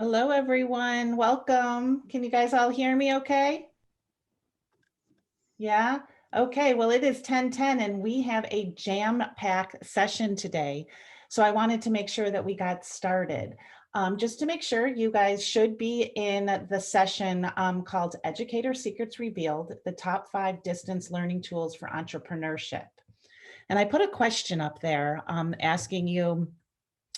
Hello, everyone. Welcome. Can you guys all hear me okay? Yeah? Okay, well, it is 10:10 and we have a jam-packed session today. So I wanted to make sure that we got started. Just to make sure, you guys should be in the session called Educator Secrets Revealed, the top 5 distance learning tools for entrepreneurship. And I put a question up there asking you,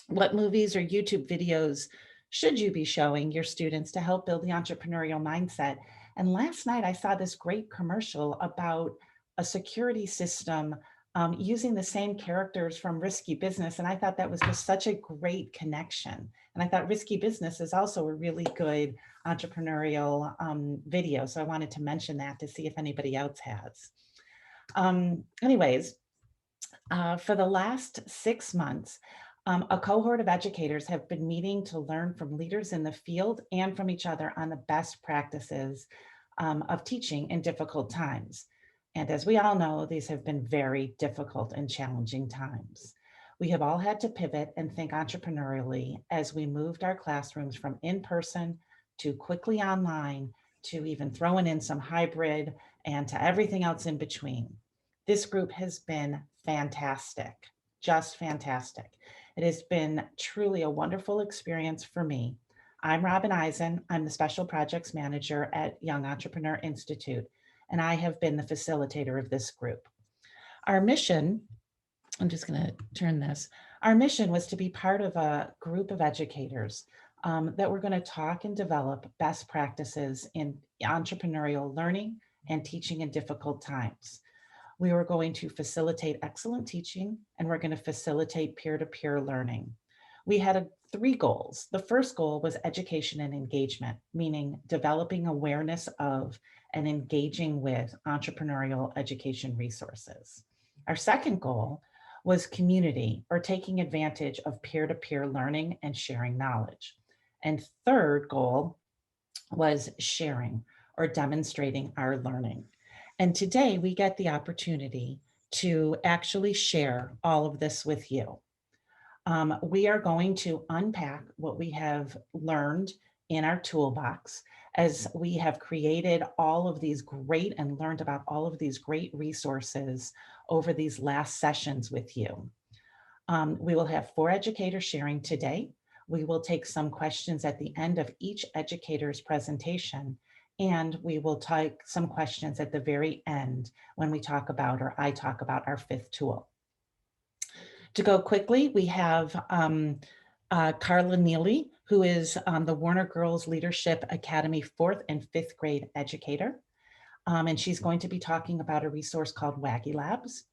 what movies or YouTube videos should you be showing your students to help build the entrepreneurial mindset? And last night I saw this great commercial about a security system using the same characters from Risky Business. And I thought that was just such a great connection. And I thought Risky Business is also a really good entrepreneurial video. So I wanted to mention that to see if anybody else has. Anyways, for the last 6 months, a cohort of educators have been meeting to learn from leaders in the field and from each other on the best practices of teaching in difficult times. And as we all know, these have been very difficult and challenging times. We have all had to pivot and think entrepreneurially as we moved our classrooms from in-person to quickly online to even throwing in some hybrid and to everything else in between. This group has been fantastic, just fantastic. It has been truly a wonderful experience for me. I'm Robin Eisen. I'm the Special Projects Manager at Young Entrepreneur Institute, and I have been the facilitator of this group. Our mission, I'm just going to turn this, our mission was to be part of a group of educators that were going to talk and develop best practices in entrepreneurial learning and teaching in difficult times. We were going to facilitate excellent teaching, and we're going to facilitate peer-to-peer learning. We had 3 goals. The first goal was education and engagement, meaning developing awareness of and engaging with entrepreneurial education resources. Our second goal was community, or taking advantage of peer-to-peer learning and sharing knowledge. And third goal was sharing, or demonstrating our learning. And today we get the opportunity to actually share all of this with you. We are going to unpack what we have learned in our toolbox as we have created all of these great and learned about all of these great resources over these last sessions with you. We will have 4 educators sharing today. We will take some questions at the end of each educator's presentation, and we will take some questions at the very end when we talk about, or I talk about, our 5th tool. To go quickly, we have Carla Neely, who is the Warner Girls Leadership Academy 4th and 5th grade educator. And she's going to be talking about a resource called Waggy Labs.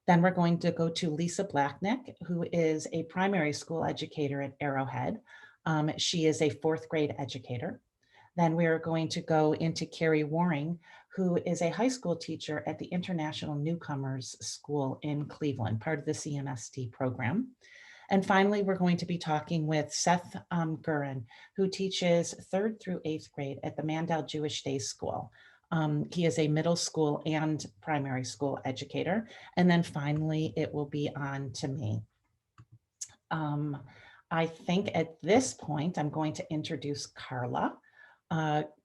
Then we're going to go to Lisa Blachaniec, who is a primary school educator at Arrowhead. She is a 4th grade educator. Then we are going to go into Keri who is a high school teacher at the International Newcomers School in Cleveland, part of the CMSD program. And finally, we're going to be talking with Seth Guren, who teaches 3rd through 8th grade at the Mandel Jewish Day School. He is a middle school and primary school educator. And then finally, it will be on to me. I think at this point, I'm going to introduce Carla.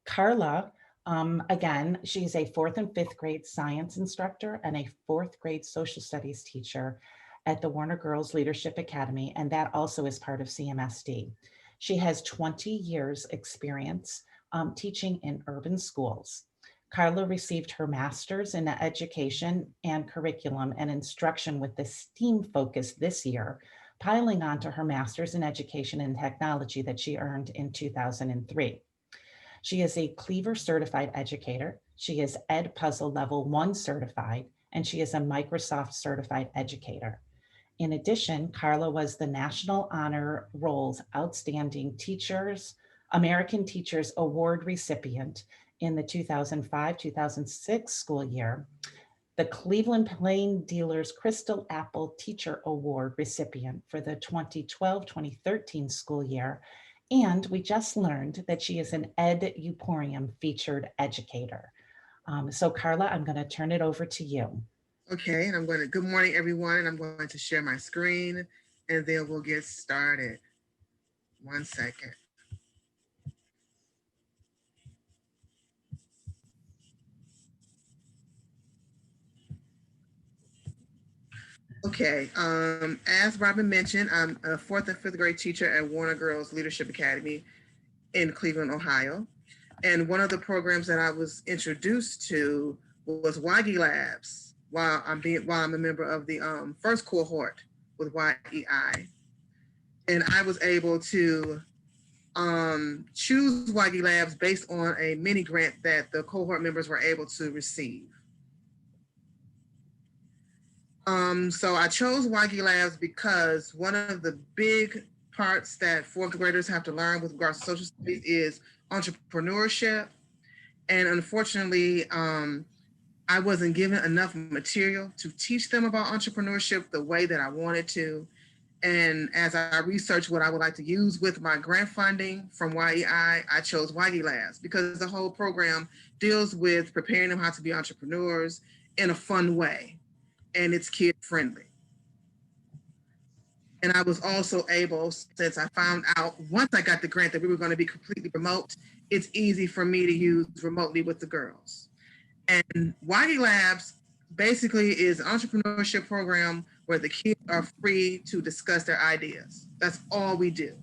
Carla, again, she's a 4th and 5th grade science instructor and a 4th grade social studies teacher at the Warner Girls Leadership Academy, and that also is part of CMSD. She has 20 years experience teaching in urban schools. Carla received her master's in education and curriculum and instruction with the STEAM focus this year, piling onto her master's in education and technology that she earned in 2003. She is a Cleaver certified educator. She is Edpuzzle Level 1 certified, and she is a Microsoft certified educator. In addition, Carla was the National Honor Roll's Outstanding Teachers, American Teachers Award recipient in the 2005-2006 school year, the Cleveland Plain Dealers Crystal Apple Teacher Award recipient for the 2012-2013 school year, and we just learned that she is an Ed Uporium featured educator. So Carla, I'm going to turn it over to you. Okay, and good morning, everyone, and I'm going to share my screen, and then we'll get started. 1 second. Okay, as Robin mentioned, I'm a 4th and 5th grade teacher at Warner Girls Leadership Academy in Cleveland, Ohio. And one of the programs that I was introduced to was YEI Labs while I'm a member of the first cohort with YEI. And I was able to choose YEI Labs based on a mini grant that the cohort members were able to receive. So I chose YEI Labs because one of the big parts that 4th graders have to learn with regards to social studies is entrepreneurship. And unfortunately, I wasn't given enough material to teach them about entrepreneurship the way that I wanted to. And as I researched what I would like to use with my grant funding from YEI, I chose YEI Labs because the whole program deals with preparing them how to be entrepreneurs in a fun way, and it's kid friendly. And I was also able, since I found out once I got the grant that we were going to be completely remote, it's easy for me to use remotely with the girls. And YEI Labs basically is an entrepreneurship program where the kids are free to discuss their ideas. That's all we do.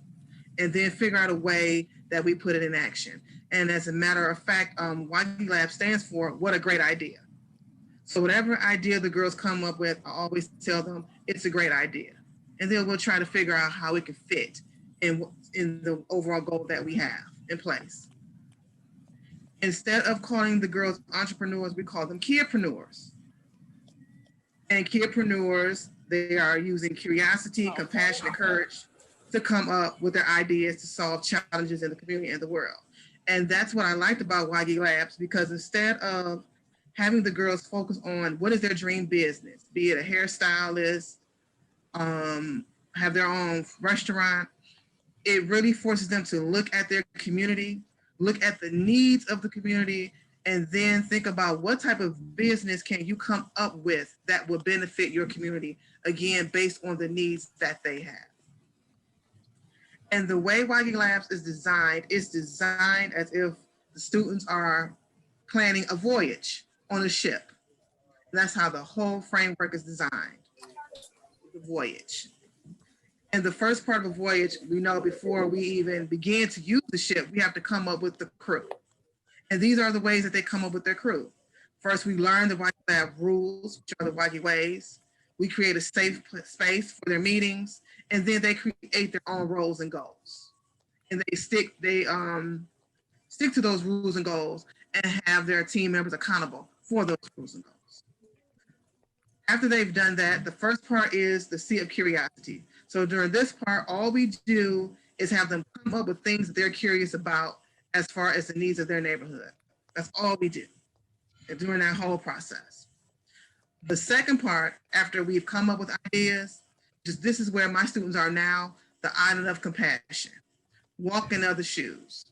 And then figure out a way that we put it in action. And as a matter of fact, YEI Labs stands for What a Great Idea. So whatever idea the girls come up with, I always tell them it's a great idea. And then we'll try to figure out how it can fit in the overall goal that we have in place. Instead of calling the girls entrepreneurs, we call them kidpreneurs. And kidpreneurs, they are using curiosity, compassion, and courage to come up with their ideas to solve challenges in the community and the world. And that's what I liked about YEI Labs, because instead of having the girls focus on what is their dream business, be it a hairstylist, have their own restaurant, it really forces them to look at their community, look at the needs of the community, and then think about what type of business can you come up with that will benefit your community, again, based on the needs that they have. And the way YEI Labs is designed as if the students are planning a voyage on a ship. And that's how the whole framework is designed, the voyage. And the first part of a voyage, we know before we even begin to use the ship, we have to come up with the crew. And these are the ways that they come up with their crew. First, we learn the YEI Lab rules, which are the YEI ways. We create a safe space for their meetings, and then they create their own roles and goals. And they stick to those rules and goals and have their team members accountable for those rules and goals. After they've done that, the first part is the sea of curiosity. So during this part, all we do is have them come up with things that they're curious about as far as the needs of their neighborhood. That's all we do during that whole process. The second part, after we've come up with ideas, this is where my students are now, the island of compassion, walk in other shoes.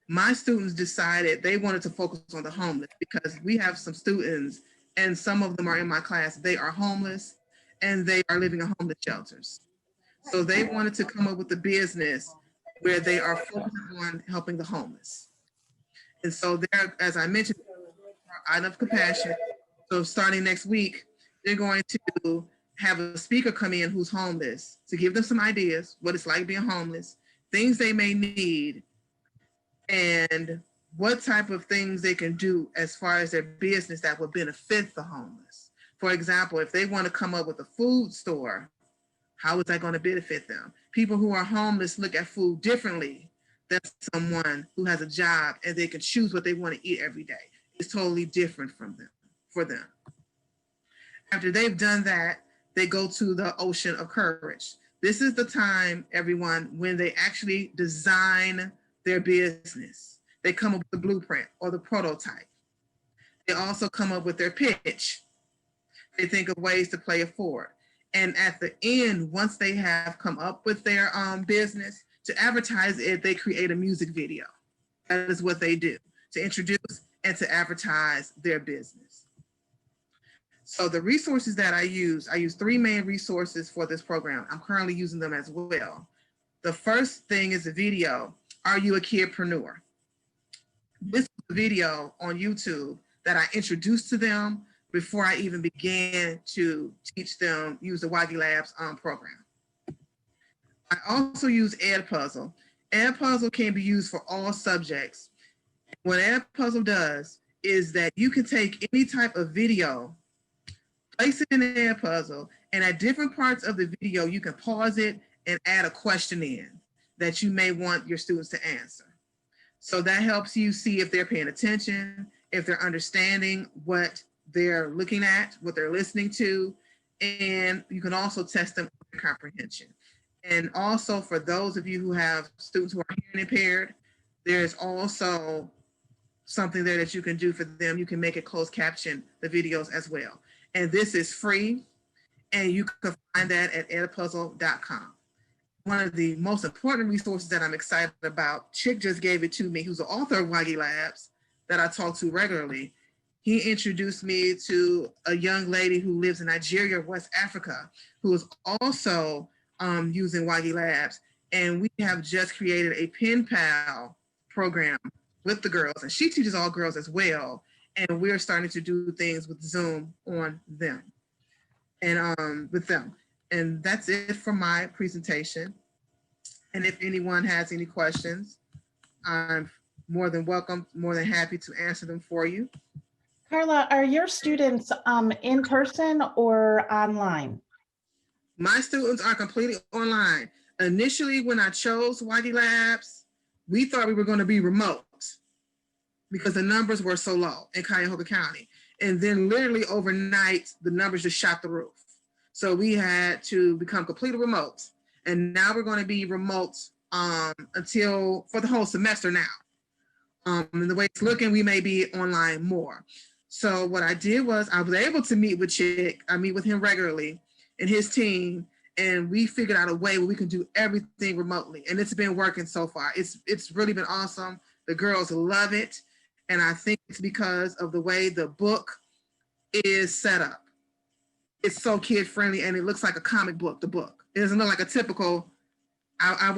My students decided they wanted to focus on the homeless because we have some students, and some of them are in my class, they are homeless and they are living in homeless shelters. So they wanted to come up with a business where they are focusing on helping the homeless. And so they're, as I mentioned, out of compassion. So starting next week, they're going to have a speaker come in who's homeless to give them some ideas, what it's like being homeless, things they may need, and what type of things they can do as far as their business that would benefit the homeless. For example, if they want to come up with a food store, how is that going to benefit them? People who are homeless look at food differently than someone who has a job and they can choose what they want to eat every day. It's totally different for them. After they've done that, they go to the ocean of courage. This is the time, everyone, when they actually design their business. They come up with the blueprint or the prototype. They also come up with their pitch. They think of ways to play it forward. And at the end, once they have come up with their business, to advertise it, they create a music video. That is what they do, to introduce and to advertise their business. So the resources that I use 3 main resources for this program. I'm currently using them as well. The first thing is a video, Are You a Kidpreneur? This video on YouTube that I introduced to them before I even began to teach them, use the YEI Labs program. I also use Edpuzzle. Edpuzzle can be used for all subjects. What Edpuzzle does is that you can take any type of video, place it in Edpuzzle, and at different parts of the video, you can pause it and add a question in that you may want your students to answer. So that helps you see if they're paying attention, if they're understanding what they're looking at, what they're listening to, and you can also test them for comprehension. And also for those of you who have students who are hearing impaired, there's also something there that you can do for them. You can make it closed caption the videos as well. And this is free, and you can find that at edpuzzle.com. One of the most important resources that I'm excited about, Chick just gave it to me, who's the author of YEI Labs that I talk to regularly. He introduced me to a young lady who lives in Nigeria, West Africa, who is also using YEI Labs. And we have just created a pen pal program with the girls, and she teaches all girls as well. And we're starting to do things with Zoom on them and with them. And that's it for my presentation. And if anyone has any questions, I'm more than welcome, more than happy to answer them for you. Carla, are your students in person or online? My students are completely online. Initially, when I chose YEI Labs, we thought we were going to be remote because the numbers were so low in Cuyahoga County. And then literally overnight, the numbers just shot the roof. So we had to become completely remote. And now we're going to be remote until for the whole semester now. And the way it's looking, we may be online more. So what I did was I was able to meet with Chick. I meet with him regularly and his team, and we figured out a way where we can do everything remotely. And it's been working so far. It's really been awesome. The girls love it. And I think it's because of the way the book is set up. It's so kid friendly, and it looks like a comic book. The book, it doesn't look like a typical. I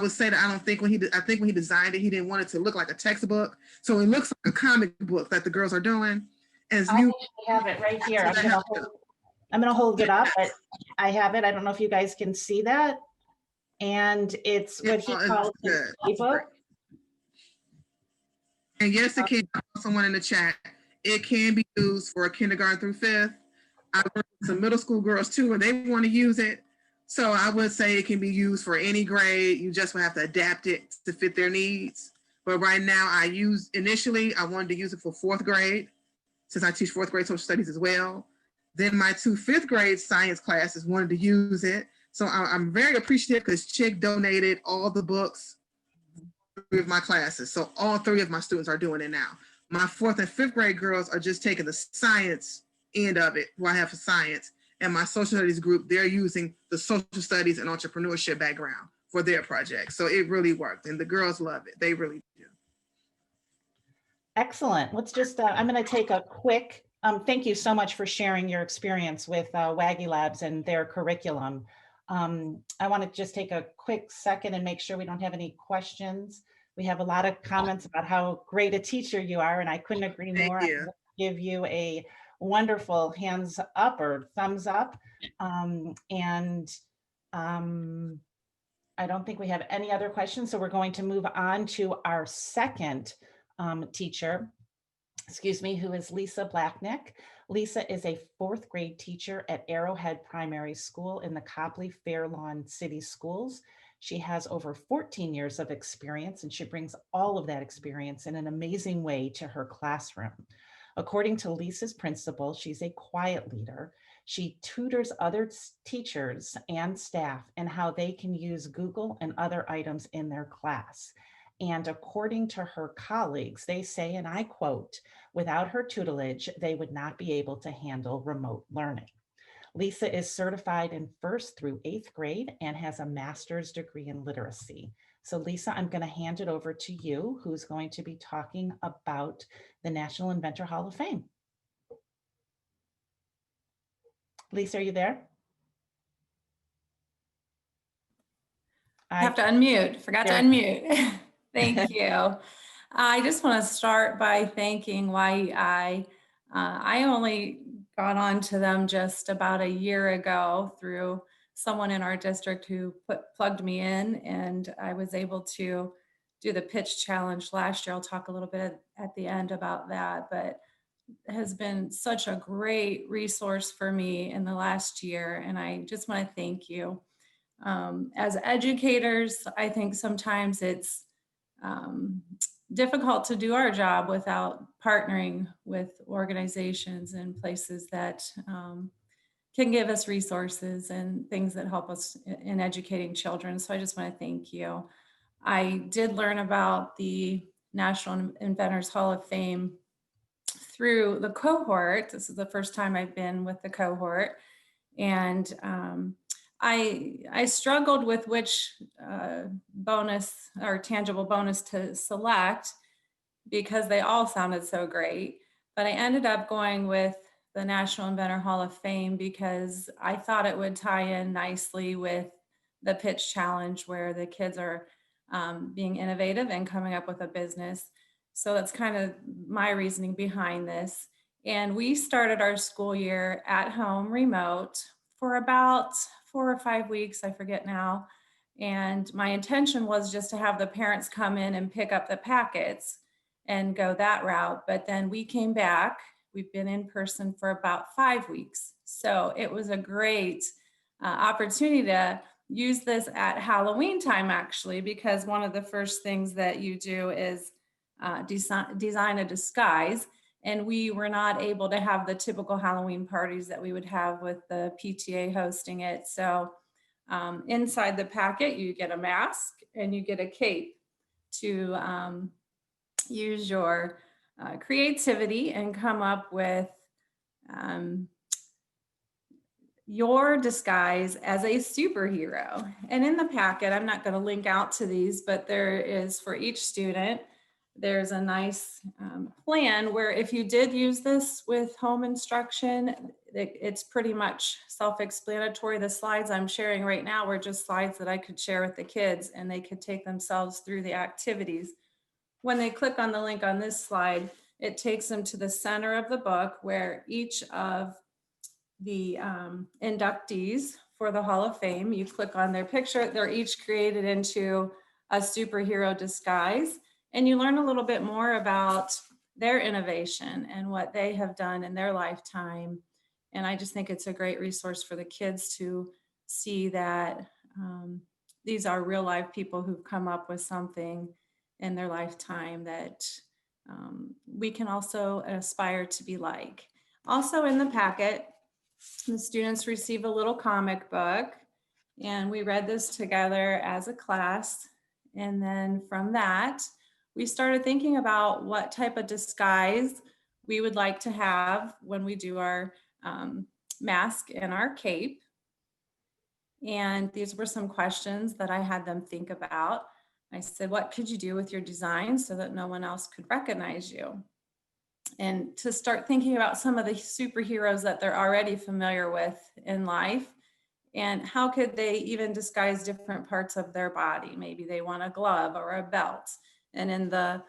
would say that I think when he designed it, he didn't want it to look like a textbook. So it looks like a comic book that the girls are doing. As I have it right here. I'm gonna hold it up, but I have it. I don't know if you guys can see that. And it's what he calls his playbook. And yes, it can. Someone in the chat. It can be used for kindergarten through 5th. I work with some middle school girls too, and they want to use it. So I would say it can be used for any grade. You just will have to adapt it to fit their needs. But right now, initially, I wanted to use it for 4th grade, since I teach 4th grade social studies as well. Then my 2 5th grade science classes wanted to use it. So I'm very appreciative because Chick donated all the books with my classes. So all 3 of my students are doing it now. My 4th and 5th grade girls are just taking the science end of it, who I have for science. And my social studies group, they're using the social studies and entrepreneurship background for their project. So it really worked, and the girls love it. They really do. Excellent. Let's just, I'm going to take a quick, thank you so much for sharing your experience with YEI Labs and their curriculum. I want to just take a quick second and make sure we don't have any questions. We have a lot of comments about how great a teacher you are, and I couldn't agree more. I give you a wonderful hands up or thumbs up. I don't think we have any other questions, so we're going to move on to our second teacher, who is Lisa Blachaniec. Lisa is a 4th grade teacher at Arrowhead Primary School in the Copley Fair Lawn City Schools. She has over 14 years of experience, and she brings all of that experience in an amazing way to her classroom. According to Lisa's principal, she's a quiet leader. She tutors other teachers and staff in how they can use Google and other items in their class. And according to her colleagues, they say, and I quote, "Without her tutelage, they would not be able to handle remote learning." Lisa is certified in 1st through 8th grade and has a master's degree in literacy. So Lisa, I'm going to hand it over to you, who's going to be talking about the National Inventor Hall of Fame. Lisa, are you there? I have to unmute. Forgot to unmute. Thank you. I just want to start by thanking YEI. I only got onto them just about a year ago through someone in our district who plugged me in, and I was able to do the pitch challenge last year. I'll talk a little bit at the end about that, but it has been such a great resource for me in the last year, and I just want to thank you. As educators, I think sometimes it's difficult to do our job without partnering with organizations and places that can give us resources and things that help us in educating children. So I just want to thank you. I did learn about the National Inventors Hall of Fame through the cohort. This is the first time I've been with the cohort. And I struggled with which bonus or tangible bonus to select because they all sounded so great. But I ended up going with the National Inventor Hall of Fame because I thought it would tie in nicely with the pitch challenge where the kids are being innovative and coming up with a business. So that's kind of my reasoning behind this. And we started our school year at home remote for about 4 or 5 weeks, I forget now. And my intention was just to have the parents come in and pick up the packets and go that route. But then we came back. We've been in person for about 5 weeks. So it was a great opportunity to use this at Halloween time, actually, because one of the first things that you do is design a disguise. And we were not able to have the typical Halloween parties that we would have with the PTA hosting it. So inside the packet, you get a mask and you get a cape to use your creativity and come up with your disguise as a superhero. And in the packet, I'm not going to link out to these, but there is for each student, there's a nice plan where if you did use this with home instruction, it's pretty much self-explanatory. The slides I'm sharing right now were just slides that I could share with the kids and they could take themselves through the activities. When they click on the link on this slide, it takes them to the center of the book where each of the inductees for the Hall of Fame, you click on their picture, they're each created into a superhero disguise. And you learn a little bit more about their innovation and what they have done in their lifetime. And I just think it's a great resource for the kids to see that these are real life people who've come up with something in their lifetime that we can also aspire to be like. Also in the packet, the students receive a little comic book, and we read this together as a class. And then from that, we started thinking about what type of disguise we would like to have when we do our mask and our cape. And these were some questions that I had them think about. I said, what could you do with your design so that no one else could recognize you? And to start thinking about some of the superheroes that they're already familiar with in life, and how could they even disguise different parts of their body? Maybe they want a glove or a belt. And in the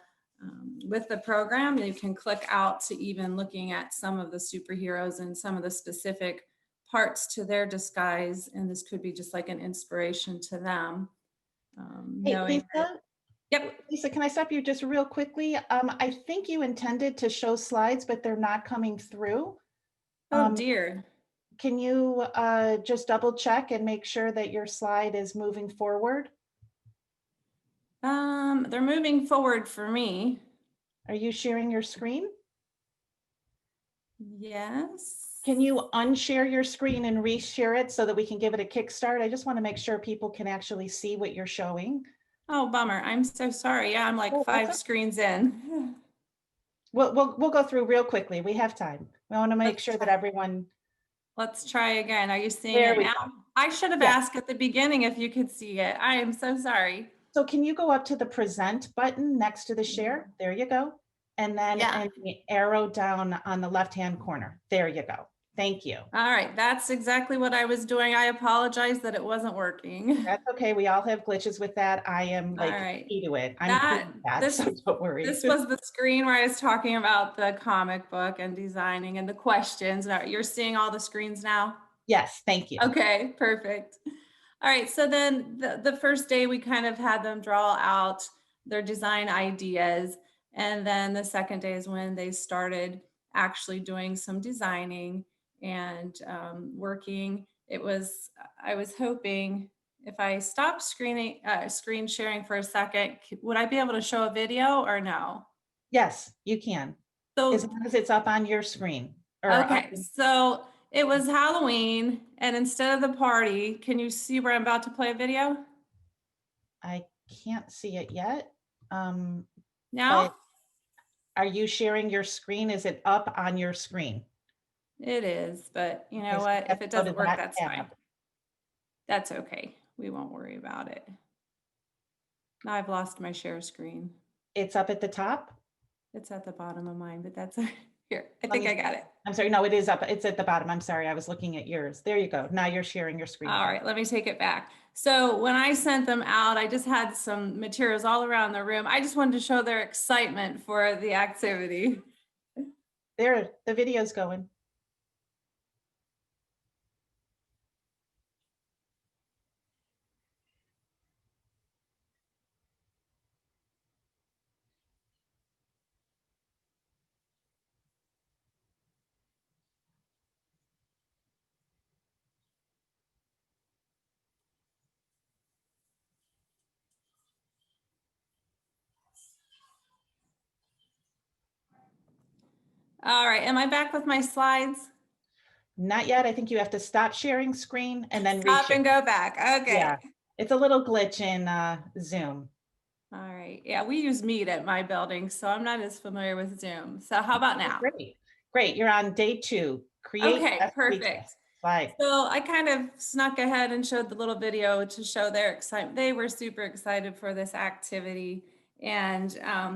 with the program, you can click out to even looking at some of the superheroes and some of the specific parts to their disguise. And this could be just like an inspiration to them. Hey, Lisa? Yep. Lisa, can I stop you just real quickly? I think you intended to show slides, but they're not coming through. Oh dear. Can you just double check and make sure that your slide is moving forward? They're moving forward for me. Are you sharing your screen? Yes. Can you unshare your screen and reshare it so that we can give it a kickstart? I just want to make sure people can actually see what you're showing. Oh, bummer. I'm so sorry. Yeah, I'm like 5 screens in. We'll go through real quickly. We have time. We want to make sure that everyone. Let's try again. Are you seeing There it we now? go. I should have asked at the beginning if you could see it. I am so sorry. So can you go up to the present button next to the share? There you go. And then and the arrow down on the left-hand corner. There you go. Thank you. All right, that's exactly what I was doing. I apologize that it wasn't working. That's okay. We all have glitches with that. I am All like right. key to it. I'm good at that, so don't worry. This was the screen where I was talking about the comic book and designing and the questions. Now, you're seeing all the screens now? Yes, thank you. Okay, perfect. All right, so then the first day we kind of had them draw out their design ideas. And then the second day is when they started actually doing some designing and working. I was hoping if I stopped screen sharing for a second, would I be able to show a video or no? Yes, you can. As So, long as it's up on your screen. Or okay, so it was Halloween, and instead of the party, can you see where I'm about to play a video? I can't see it yet. But Now? are you sharing your screen? Is it up on your screen? It is, but you know Okay, so what? you have If it to go to doesn't work, that that's tab. fine. That's okay. We won't worry about it. Now I've lost my share screen. It's up at the top? It's at the bottom of mine, but that's here. I Let think me I got it. I'm sorry. No, it is up. It's at the bottom. I'm sorry. I was looking at yours. There you go. Now you're sharing your screen. All right, let me take it back. So when I sent them out, I just had some materials all around the room. I just wanted to show their excitement for the activity. There, the video's going. All right, am I back with my slides? Not yet. I think you have to stop sharing screen and then Stop reshare. and go back. Okay. Yeah, it's a little glitch in Zoom. All right. Yeah, we use Meet at my building, so I'm not as familiar with Zoom. So how about now? Great. Great. You're on day 2. Create Okay, best perfect. slide. So I kind of snuck ahead and showed the little video to show their excitement. They were super excited for this activity. And,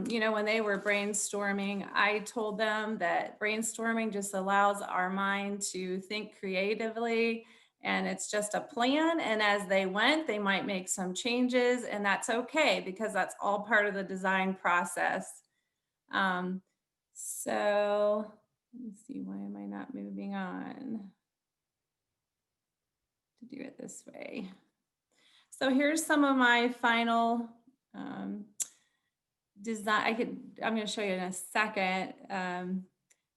you know, when they were brainstorming, I told them that brainstorming just allows our mind to think creatively, and it's just a plan. And as they went, they might make some changes, and that's okay because that's all part of the design process. Um, so let me see, why am I not moving on? To do it this way. So here's some of my final design. I'm going to show you in a second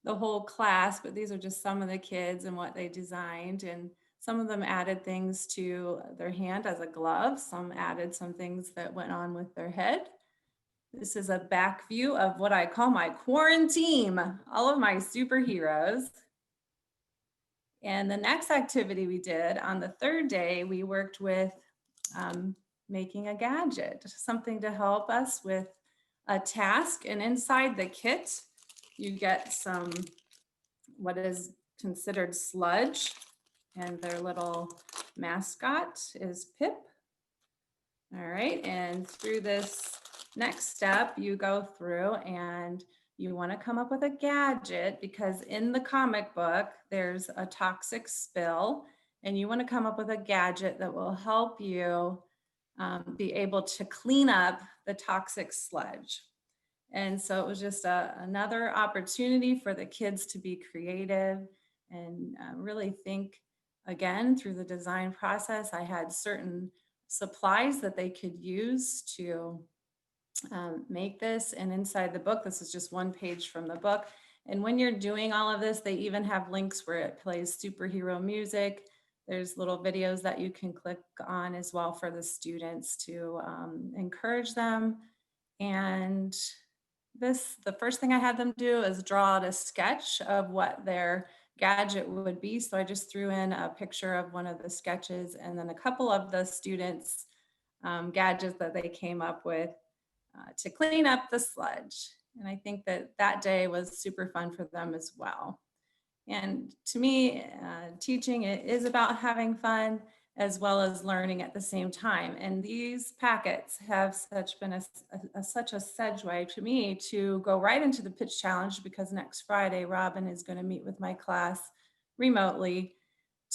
the whole class, but these are just some of the kids and what they designed. And some of them added things to their hand as a glove. Some added some things that went on with their head. This is a back view of what I call my quarantine, all of my superheroes. And the next activity we did on the third day, we worked with making a gadget, something to help us with a task. And inside the kit, you get some what is considered sludge, and their little mascot is Pip. All right, and through this next step, you go through and you want to come up with a gadget, because in the comic book, there's a toxic spill, and you want to come up with a gadget that will help you be able to clean up the toxic sludge. And so it was just another opportunity for the kids to be creative and really think again through the design process. I had certain supplies that they could use to make this. And inside the book, this is just one page from the book. And when you're doing all of this, they even have links where it plays superhero music. There's little videos that you can click on as well for the students to encourage them. And the first thing I had them do is draw out a sketch of what their gadget would be. So I just threw in a picture of one of the sketches and then a couple of the students' gadgets that they came up with to clean up the sludge. And I think that that day was super fun for them as well. And to me, teaching it is about having fun as well as learning at the same time. And these packets have been such a segue to me to go right into the pitch challenge, because next Friday, Robin is going to meet with my class remotely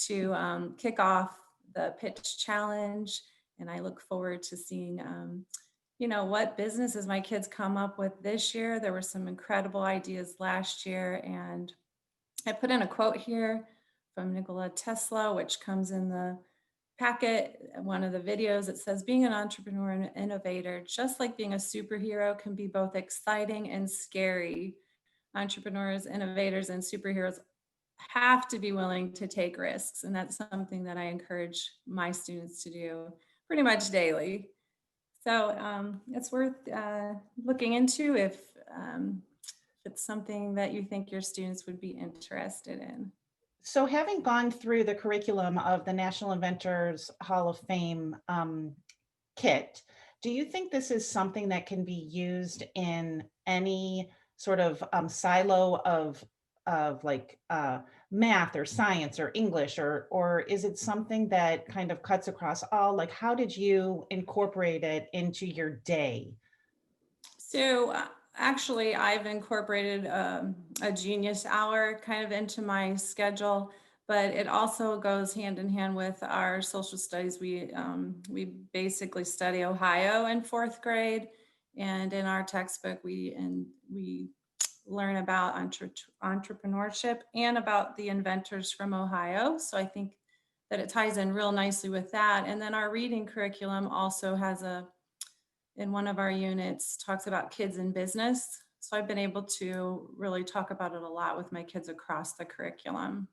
to kick off the pitch challenge. And I look forward to seeing, you know, what businesses my kids come up with this year. There were some incredible ideas last year. And I put in a quote here from Nikola Tesla, which comes in the packet, one of the videos. It says, being an entrepreneur and an innovator, just like being a superhero, can be both exciting and scary. Entrepreneurs, innovators, and superheroes have to be willing to take risks. And that's something that I encourage my students to do pretty much daily. So it's worth looking into if it's something that you think your students would be interested in. So having gone through the curriculum of the National Inventors Hall of Fame kit, do you think this is something that can be used in any sort of silo of like math or science or English, or is it something that kind of cuts across all? Like, how did you incorporate it into your day? So actually, I've incorporated a Genius Hour kind of into my schedule, but it also goes hand in hand with our social studies. We basically study Ohio in 4th grade, and in our textbook, we learn about entrepreneurship and about the inventors from Ohio. So I think that it ties in real nicely with that. And then our reading curriculum also has in one of our units, talks about kids in business. So I've been able to really talk about it a lot with my kids across the curriculum.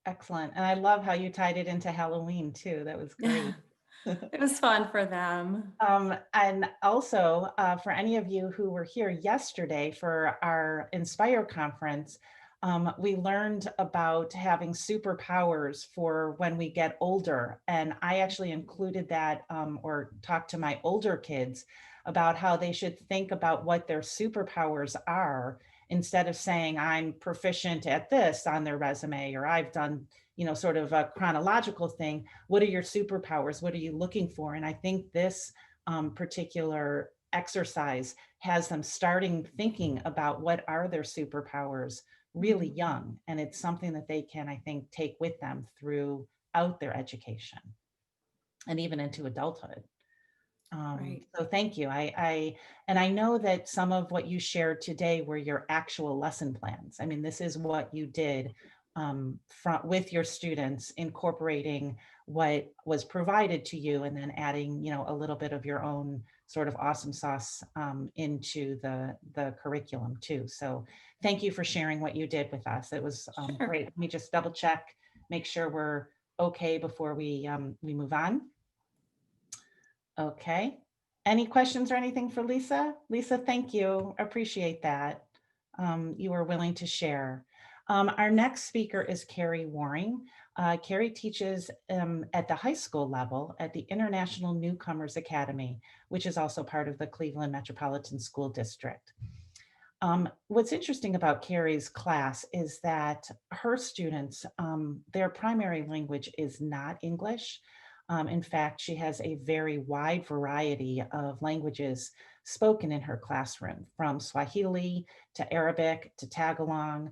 Excellent. And I love how you tied it into Halloween too. That was great. It was fun for them. And also for any of you who were here yesterday for our Enspire conference, we learned about having superpowers for when we get older. And I actually included that or talked to my older kids about how they should think about what their superpowers are instead of saying I'm proficient at this on their resume, or I've done, you know, sort of a chronological thing. What are your superpowers? What are you looking for? And I think this particular exercise has them starting thinking about what are their superpowers really young. And it's something that they can, I think, take with them throughout their education and even into adulthood. Right. So thank you. I know that some of what you shared today were your actual lesson plans. I mean, this is what you did with your students, incorporating what was provided to you and then adding, you know, a little bit of your own sort of awesome sauce into the curriculum too. So thank you for sharing what you did with us. It was Sure. great. Let me just double check, make sure we're okay before we move on. Okay. Any questions or anything for Lisa? Lisa, thank you. Appreciate that. You were willing to share. Our next speaker is Keri Waring. Keri teaches at the high school level at the International Newcomers Academy, which is also part of the Cleveland Metropolitan School District. What's interesting about Keri's class is that her students, their primary language is not English. In fact, she has a very wide variety of languages spoken in her classroom, from Swahili to Arabic to Tagalog,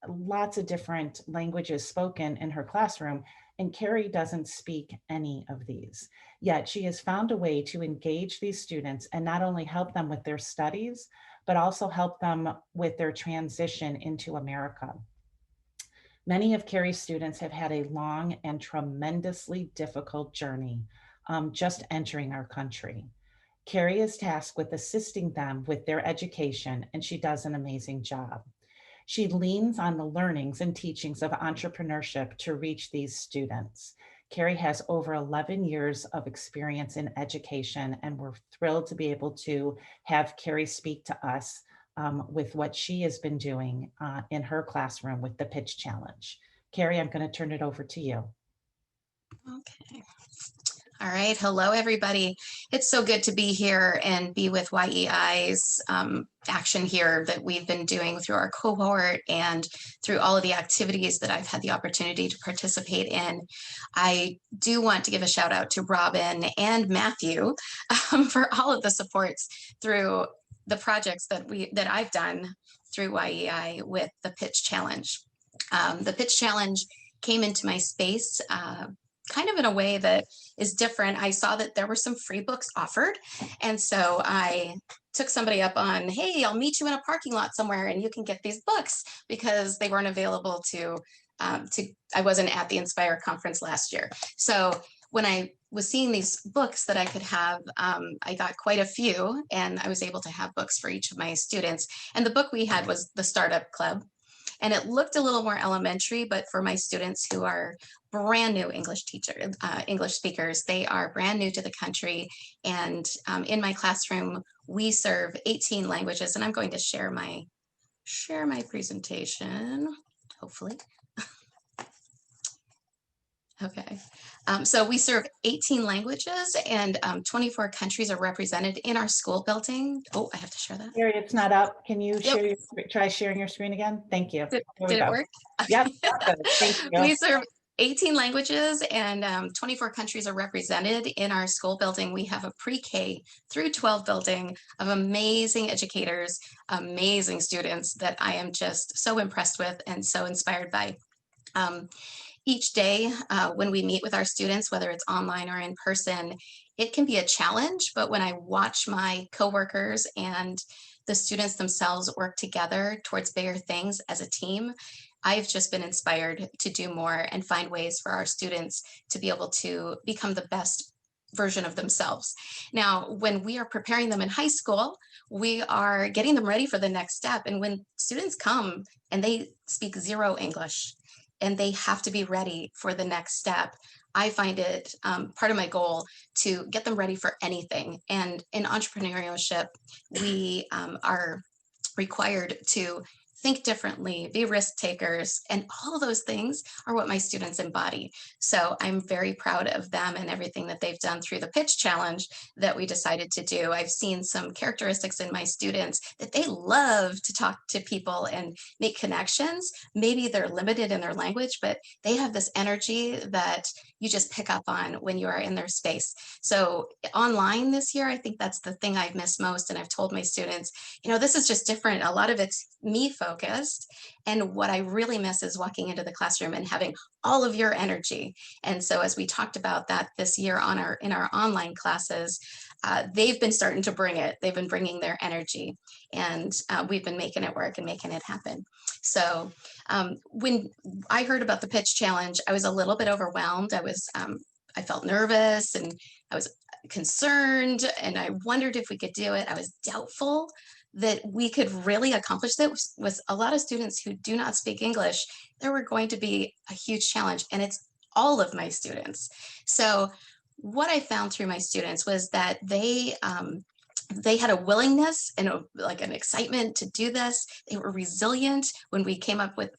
lots of different languages spoken in her classroom, and Keri doesn't speak any of these. Yet she has found a way to engage these students and not only help them with their studies, but also help them with their transition into America. Many of Keri's students have had a long and tremendously difficult journey just entering our country. Keri is tasked with assisting them with their education, and she does an amazing job. She leans on the learnings and teachings of entrepreneurship to reach these students. Keri has over 11 years of experience in education, and we're thrilled to be able to have Keri speak to us with what she has been doing in her classroom with the pitch challenge. Keri, I'm going to turn it over to you. Okay. All right. Hello, everybody. It's so good to be here and be with YEI's action here that we've been doing through our cohort and through all of the activities that I've had the opportunity to participate in. I do want to give a shout out to Robin and Matthew for all of the supports through the projects that I've done through YEI with the pitch challenge. The pitch challenge came into my space kind of in a way that is different. I saw that there were some free books offered. And so I took somebody up on, hey, I'll meet you in a parking lot somewhere and you can get these books, because they weren't available I wasn't at the Enspire conference last year. So when I was seeing these books that I could have, I got quite a few, and I was able to have books for each of my students. And the book we had was The Startup Club. And it looked a little more elementary, but for my students who are brand new English speakers, they are brand new to the country. And in my classroom, we serve 18 languages, and I'm going to share my presentation, hopefully. Okay, so we serve 18 languages, and 24 countries are represented in our school building. Oh, I have to share that. Keri, it's not up. Can you Yep. try sharing your screen again? Thank you. Did it work? Yep. Good. Thank you. We serve 18 languages, and 24 countries are represented in our school building. We have a pre-K through 12 building of amazing educators, amazing students that I am just so impressed with and so inspired by. Each day when we meet with our students, whether it's online or in person, it can be a challenge, but when I watch my coworkers and the students themselves work together towards bigger things as a team, I've just been inspired to do more and find ways for our students to be able to become the best version of themselves. Now, when we are preparing them in high school, we are getting them ready for the next step. And when students come and they speak zero English, and they have to be ready for the next step, I find it part of my goal to get them ready for anything. And in entrepreneurship, we are required to think differently, be risk takers, and all of those things are what my students embody. So I'm very proud of them and everything that they've done through the pitch challenge that we decided to do. I've seen some characteristics in my students that they love to talk to people and make connections. Maybe they're limited in their language, but they have this energy that you just pick up on when you are in their space. So online this year, I think that's the thing I've missed most. And I've told my students, this is just different. A lot of it's me focused. And what I really miss is walking into the classroom and having all of your energy. And so as we talked about that this year in our online classes, they've been starting to bring it. They've been bringing their energy, and we've been making it work and making it happen. So when I heard about the pitch challenge, I was a little bit overwhelmed. I felt nervous and I was concerned, and I wondered if we could do it. I was doubtful that we could really accomplish this with a lot of students who do not speak English. There were going to be a huge challenge, and it's all of my students. So what I found through my students was that they had a willingness and an excitement to do this. They were resilient when we came up with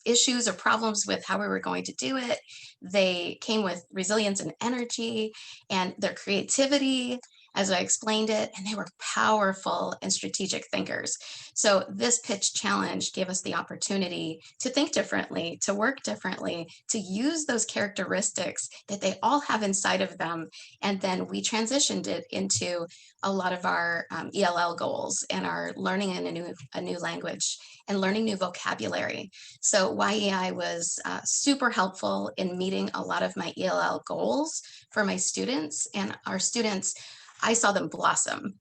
issues or problems with how we were going to do it. They came with resilience and energy and their creativity, as I explained it, and they were powerful and strategic thinkers. So this pitch challenge gave us the opportunity to think differently, to work differently, to use those characteristics that they all have inside of them. And then we transitioned it into a lot of our ELL goals and our learning in a new language and learning new vocabulary. So YEI was super helpful in meeting a lot of my ELL goals for my students, and our students, I saw them blossom.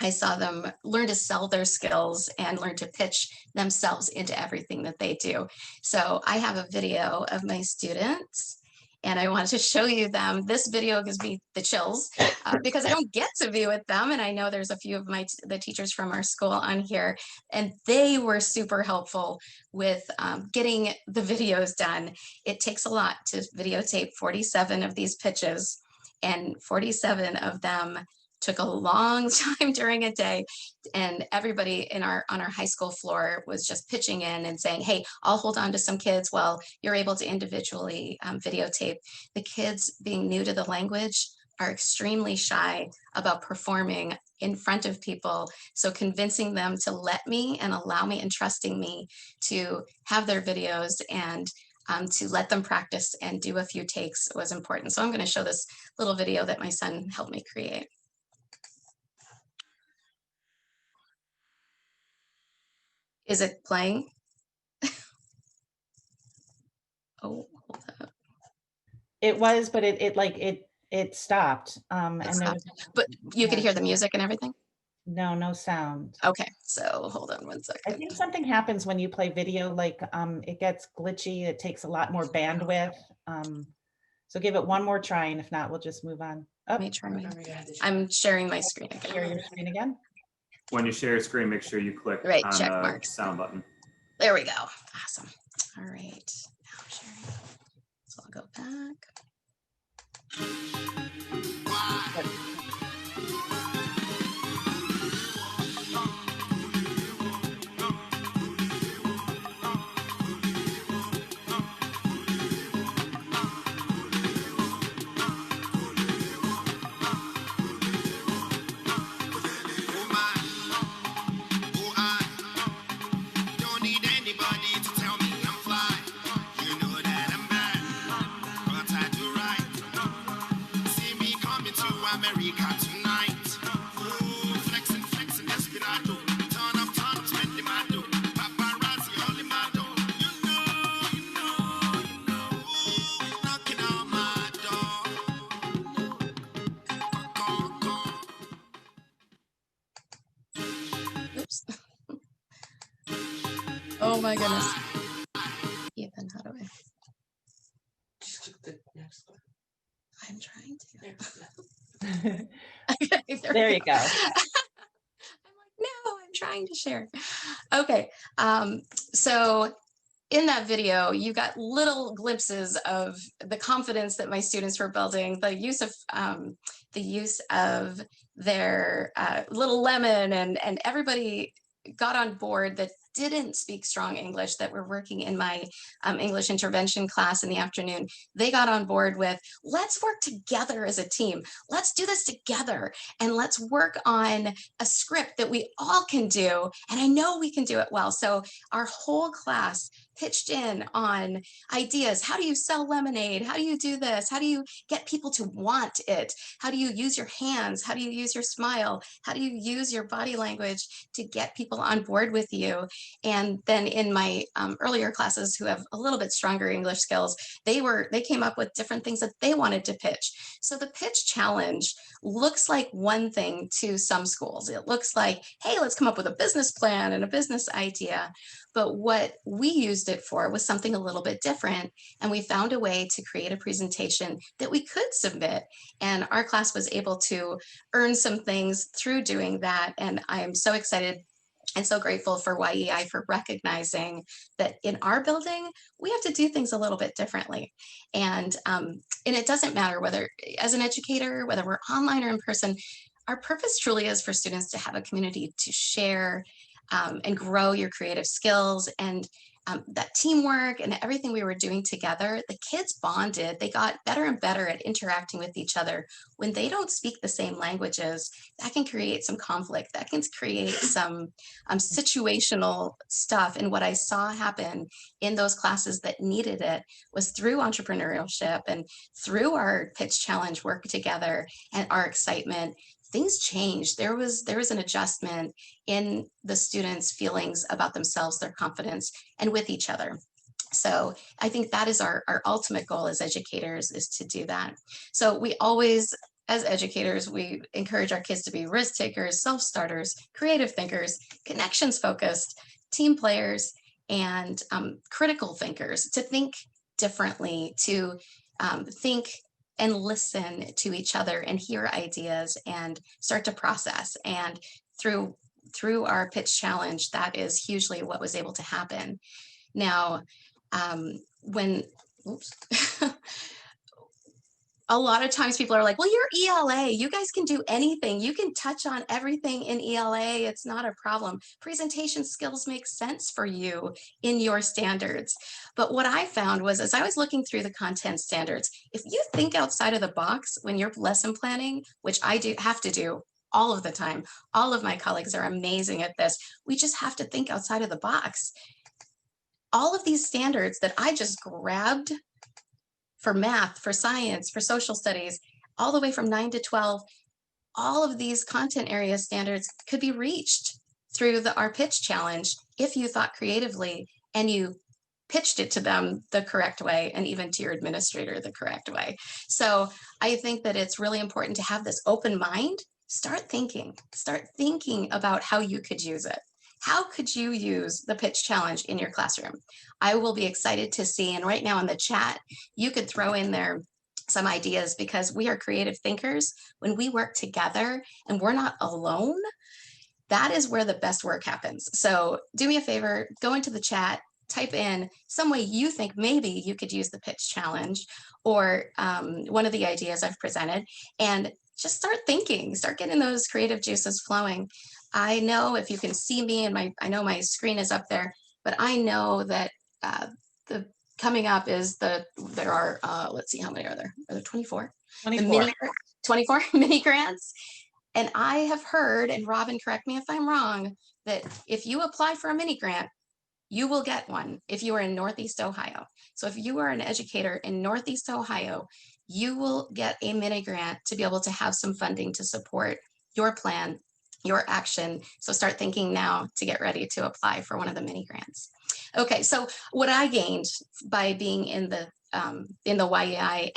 I saw them learn to sell their skills and learn to pitch themselves into everything that they do. So I have a video of my students, and I want to show you them. This video gives me the chills because I don't get to be with them. And I know there's a few of the teachers from our school on here, and they were super helpful with getting the videos done. It takes a lot to videotape 47 of these pitches, and 47 of them took a long time during a day, and everybody on our high school floor was just pitching in and saying, hey, I'll hold on to some kids while you're able to individually videotape. The kids, being new to the language, are extremely shy about performing in front of people. So convincing them to let me and allow me and trusting me to have their videos and to let them practice and do a few takes was important. So I'm going to show this little video that my son helped me create. Is it playing? Oh, hold up. It was, but it stopped. And there was But you could hear the music and everything? no sound. Okay, so hold on one I second. think something happens when you play video, like it gets glitchy. It takes a lot more bandwidth. So give it one more try, and if not, we'll just move on. Let me try I'm sharing my screen Share again. your screen again. When you share your screen, make sure you click Right, on check the marks. sound button. There we go. Awesome. All right. Now I'm sharing. So I'll go back. America tonight. Ooh, flexing, desperado. Turn up, spend the mado. Paparazzi all in my door. You know, knocking on my door. Oops. Oh my goodness. Ethan, how do I? Just click the next one. I'm trying to. There There you go. I'm like, no, I'm trying to share. Okay. So in that video, you got little glimpses of the confidence that my students were building, the use of their little lemon, and everybody got on board that didn't speak strong English, that were working in my English intervention class in the afternoon. They got on board with, let's work together as a team. Let's do this together, and let's work on a script that we all can do. And I know we can do it well. So our whole class pitched in on ideas. How do you sell lemonade? How do you do this? How do you get people to want it? How do you use your hands? How do you use your smile? How do you use your body language to get people on board with you? And then in my earlier classes, who have a little bit stronger English skills, they came up with different things that they wanted to pitch. So the pitch challenge looks like one thing to some schools. It looks like, hey, let's come up with a business plan and a business idea. But what we used it for was something a little bit different. And we found a way to create a presentation that we could submit. And our class was able to earn some things through doing that. And I am so excited and so grateful for YEI for recognizing that in our building, we have to do things a little bit differently. And it doesn't matter whether, as an educator, whether we're online or in person, our purpose truly is for students to have a community to share and grow your creative skills, and that teamwork and everything we were doing together. The kids bonded. They got better and better at interacting with each other. When they don't speak the same languages, that can create some conflict. That can create some situational stuff. And what I saw happen in those classes that needed it was through entrepreneurship and through our pitch challenge work together and our excitement, things changed. There was an adjustment in the students' feelings about themselves, their confidence, and with each other. So I think that is our ultimate goal as educators, is to do that. So we always, as educators, we encourage our kids to be risk takers, self-starters, creative thinkers, connections focused, team players, and critical thinkers, to think differently, to think and listen to each other and hear ideas and start to process. And through our pitch challenge, that is hugely what was able to happen. Now, a lot of times people are like, well, you're ELA, you guys can do anything. You can touch on everything in ELA. It's not a problem. Presentation skills make sense for you in your standards. But what I found was, as I was looking through the content standards, if you think outside of the box when you're lesson planning, which I have to do all of the time, all of my colleagues are amazing at this. We just have to think outside of the box. All of these standards that I just grabbed for math, for science, for social studies, all the way from 9 to 12, all of these content area standards could be reached through our pitch challenge if you thought creatively and you pitched it to them the correct way, and even to your administrator the correct way. So I think that it's really important to have this open mind. Start thinking about how you could use it. How could you use the pitch challenge in your classroom? I will be excited to see, and right now in the chat, you could throw in there some ideas, because we are creative thinkers. When we work together and we're not alone, that is where the best work happens. So do me a favor, go into the chat, type in some way you think maybe you could use the pitch challenge, or one of the ideas I've presented, and just start thinking, start getting those creative juices flowing. I know if you can see me, and I know my screen is up there, but I know that the coming up is there are, let's see, how many are there? Are there 24? 24. 24 mini grants. And I have heard, and Robin, correct me if I'm wrong, that if you apply for a mini grant, you will get one if you are in Northeast Ohio. So if you are an educator in Northeast Ohio, you will get a mini grant to be able to have some funding to support your plan, your action. So start thinking now to get ready to apply for one of the mini grants. Okay, so what I gained by being in the YEI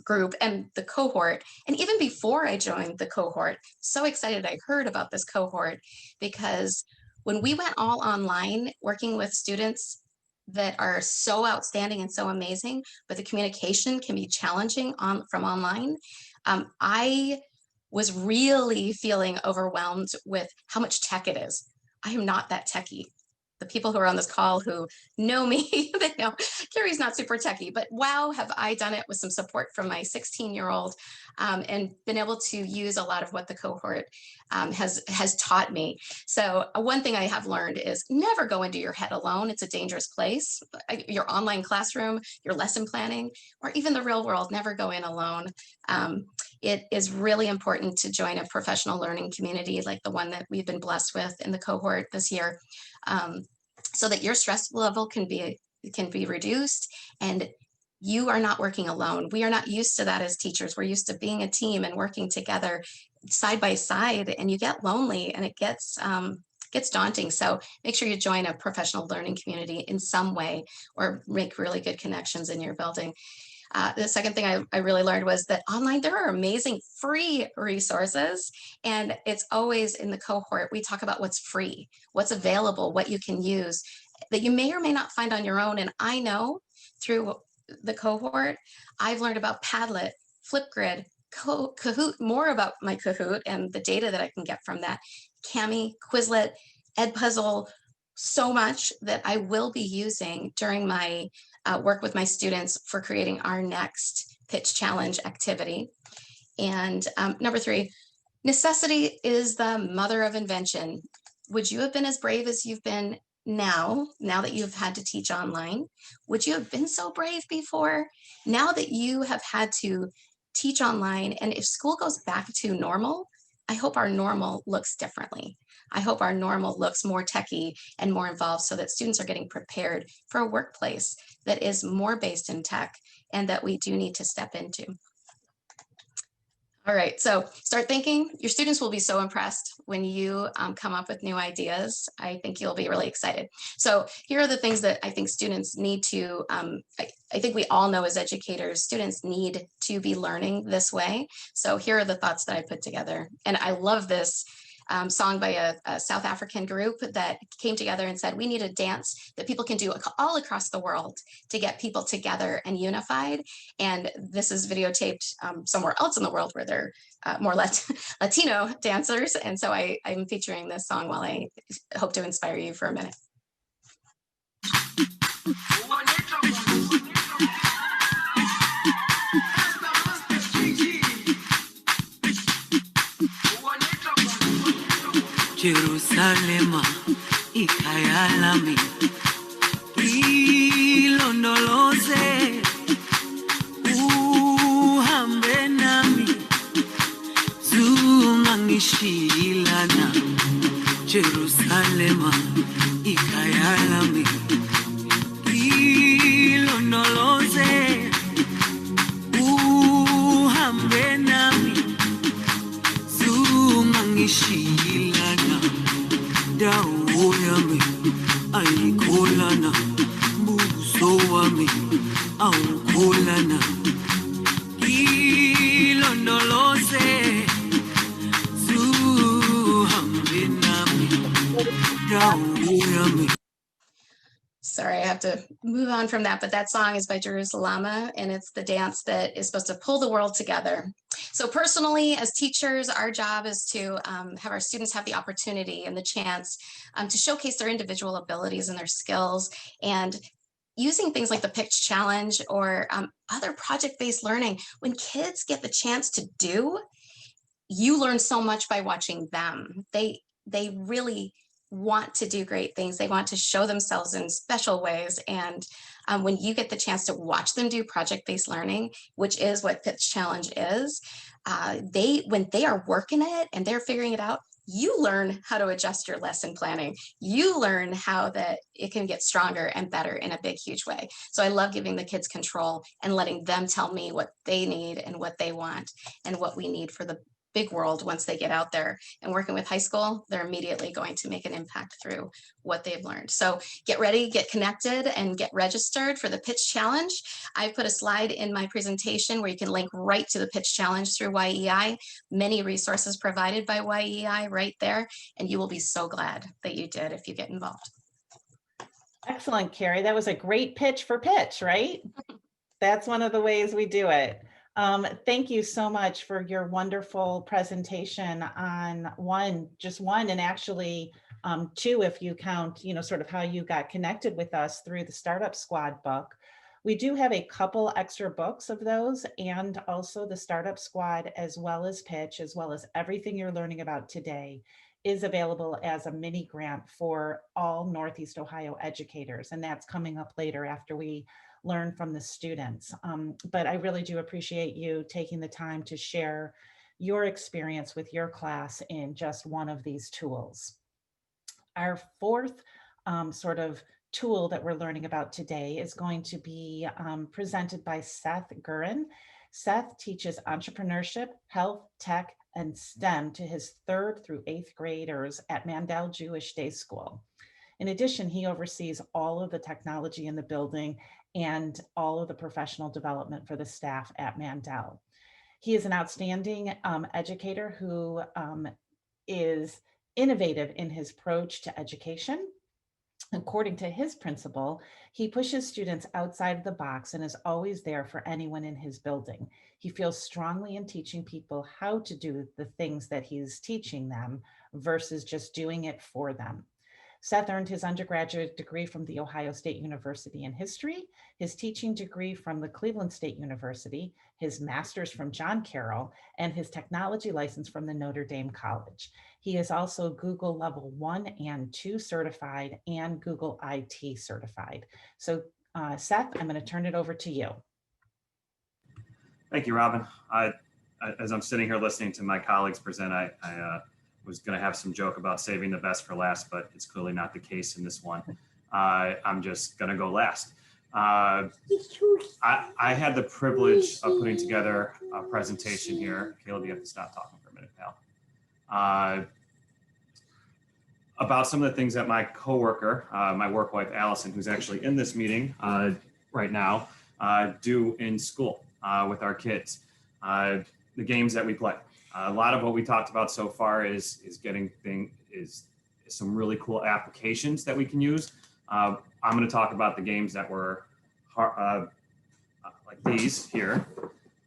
group and the cohort, and even before I joined the cohort, so excited I heard about this cohort, because when we went all online working with students that are so outstanding and so amazing, but the communication can be challenging from online, I was really feeling overwhelmed with how much tech it is. I am not that techie. The people who are on this call who know me, they know Keri's not super techie, but wow, have I done it with some support from my 16-year-old, and been able to use a lot of what the cohort has taught me. So one thing I have learned is never go into your head alone. It's a dangerous place. Your online classroom, your lesson planning, or even the real world, never go in alone. It is really important to join a professional learning community like the one that we've been blessed with in the cohort this year, so that your stress level can be reduced and you are not working alone. We are not used to that as teachers. We're used to being a team and working together side by side, and you get lonely and it gets daunting. So make sure you join a professional learning community in some way, or make really good connections in your building. The second thing I really learned was that online, there are amazing free resources, and it's always in the cohort. We talk about what's free, what's available, what you can use that you may or may not find on your own. And I know through the cohort, I've learned about Padlet, Flipgrid, Kahoot, more about my Kahoot and the data that I can get from that, Kami, Quizlet, Edpuzzle, so much that I will be using during my work with my students for creating our next pitch challenge activity. And number 3, necessity is the mother of invention. Would you have been as brave as you've been now that you've had to teach online? Would you have been so brave before? Now that you have had to teach online, and if school goes back to normal, I hope our normal looks differently. I hope our normal looks more techie and more involved, so that students are getting prepared for a workplace that is more based in tech and that we do need to step into. All right, so start thinking. Your students will be so impressed when you come up with new ideas. I think you'll be really excited. So here are the things that I think students need to, I think we all know as educators, students need to be learning this way. So here are the thoughts that I put together. And I love this song by a South African group that came together and said, we need a dance that people can do all across the world to get people together and unified. And this is videotaped somewhere else in the world where they're more Latino dancers. And so I'm featuring this song while I hope to inspire you for a minute. Jerusalema ikhaya lami ilondoloze uhambe nami zungangishilana Jerusalema ikhaya lami ilondoloze uhambe nami zungangishilana dawo yami ayikholana buso wami awukholana ilondoloze zuhambe nami dawo yami. Sorry, I have to move on from that, but that song is by Jerusalema, and it's the dance that is supposed to pull the world together. So personally, as teachers, our job is to have our students have the opportunity and the chance to showcase their individual abilities and their skills, and using things like the Pitch Challenge or other project-based learning. When kids get the chance to do, you learn so much by watching them. They really want to do great things. They want to show themselves in special ways. And when you get the chance to watch them do project-based learning, which is what Pitch Challenge is, when they are working it and they're figuring it out, you learn how to adjust your lesson planning. You learn how that it can get stronger and better in a big, huge way. So I love giving the kids control and letting them tell me what they need and what they want and what we need for the big world. Once they get out there and working with high school, they're immediately going to make an impact through what they've learned. So get ready, get connected, and get registered for the Pitch Challenge. I put a slide in my presentation where you can link right to the Pitch Challenge through YEI. Many resources provided by YEI right there, and you will be so glad that you did if you get involved. Excellent, Keri. That was a great pitch for pitch, right? That's one of the ways we do it. Thank you so much for your wonderful presentation on just one, and actually two, if you count, sort of how you got connected with us through the Startup Squad book. We do have a couple extra books of those, and also the Startup Squad, as well as Pitch, as well as everything you're learning about today, is available as a mini grant for all Northeast Ohio educators. And that's coming up later after we learn from the students. But I really do appreciate you taking the time to share your experience with your class in just one of these tools. Our fourth sort of tool that we're learning about today is going to be presented by Seth Guren. Seth teaches entrepreneurship, health, tech, and STEM to his 3rd through 8th graders at Mandel Jewish Day School. In addition, he oversees all of the technology in the building and all of the professional development for the staff at Mandel. He is an outstanding educator who is innovative in his approach to education. According to his principal, he pushes students outside of the box and is always there for anyone in his building. He feels strongly in teaching people how to do the things that he's teaching them versus just doing it for them. Seth earned his undergraduate degree from The Ohio State University in history, his teaching degree from the Cleveland State University, his master's from John Carroll, and his technology license from the Notre Dame College. He is also Google Level 1 and 2 certified and Google IT certified. So Seth, I'm going to turn it over to you. Thank you, Robin. As I'm sitting here listening to my colleagues present, I was going to have some joke about saving the best for last, but it's clearly not the case in this one. I'm just going to go last. I had the privilege of putting together a presentation here. Caleb, you have to stop talking for a minute, pal. About some of the things that my coworker, my work wife, Allison, who's actually in this meeting right now, do in school with our kids. The games that we play. A lot of what we talked about so far is some really cool applications that we can use. I'm going to talk about the games that were like these here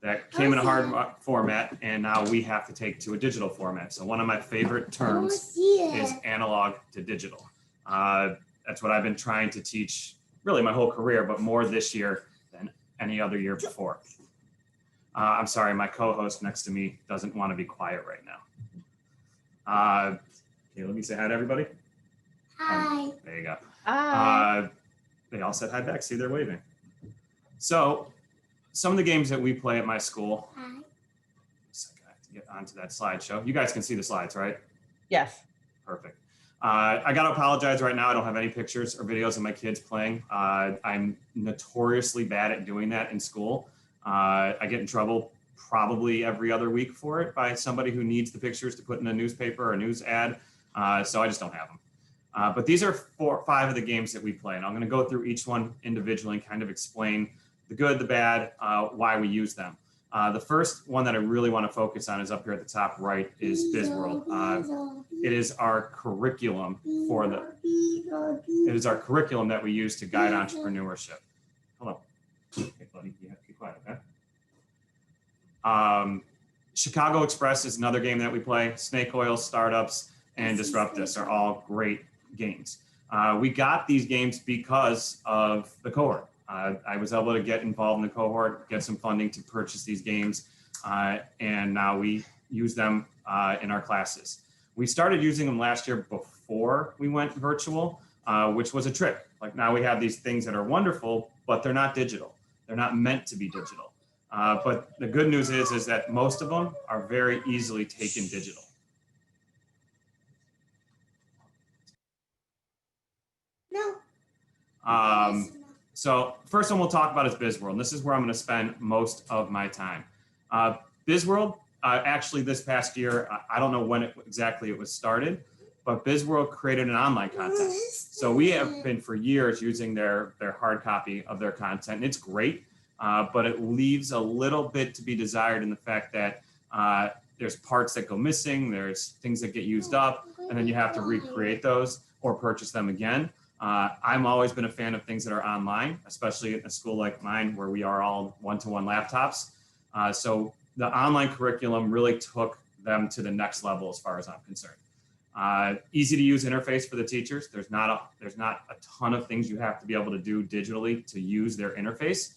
that came in a hard format, and now we have to take to a digital format. So one of my favorite terms is analog to digital. That's what I've been trying to teach really my whole career, but more this year than any other year before. I'm sorry, my co-host next to me doesn't want to be quiet right now. Okay, let me say hi to everybody. Hi. There you go. Hi. They all said hi back. See, they're waving. So some of the games that we play at my school. Hi. I have to get onto that slideshow. You guys can see the slides, right? Yes. Perfect. I got to apologize right now. I don't have any pictures or videos of my kids playing. I'm notoriously bad at doing that in school. I get in trouble probably every other week for it by somebody who needs the pictures to put in a newspaper or a news ad. So I just don't have them. But these are 4 or 5 of the games that we play. And I'm going to go through each one individually and kind of explain the good, the bad, why we use them. The first one that I really want to focus on is up here at the top right is BizWorld. It is our curriculum it is our curriculum that we use to guide entrepreneurship. Hold on. Okay, buddy, you have to be quiet, okay? Chicago Express is another game that we play. Snake Oil, Startups, and Disrupt This are all great games. We got these games because of the cohort. I was able to get involved in the cohort, get some funding to purchase these games, and now we use them in our classes. We started using them last year before we went virtual, which was a trick. Like now we have these things that are wonderful, but they're not digital. They're not meant to be digital. But the good news is that most of them are very easily taken digital. No. So first one we'll talk about is BizWorld. And this is where I'm going to spend most of my time. BizWorld, actually this past year, I don't know when exactly it was started, but BizWorld created an online content. So we have been for years using their hard copy of their content, and it's great, but it leaves a little bit to be desired in the fact that there's parts that go missing, there's things that get used up, and then you have to recreate those or purchase them again. I've always been a fan of things that are online, especially in a school like mine where we are all one-to-one laptops. So the online curriculum really took them to the next level as far as I'm concerned. Easy to use interface for the teachers. There's not a ton of things you have to be able to do digitally to use their interface.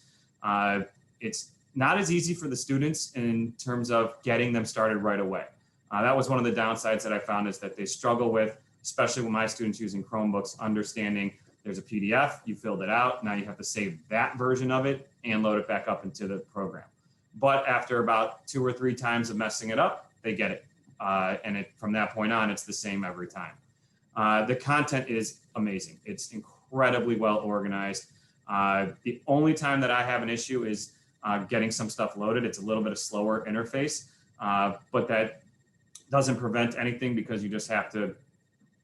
It's not as easy for the students in terms of getting them started right away. That was one of the downsides that I found is that they struggle with, especially with my students using Chromebooks, understanding there's a PDF, you filled it out, now you have to save that version of it and load it back up into the program. But after about 2 or 3 times of messing it up, they get it. And from that point on, it's the same every time. The content is amazing. It's incredibly well organized. The only time that I have an issue is getting some stuff loaded. It's a little bit of slower interface, but that doesn't prevent anything because you just have to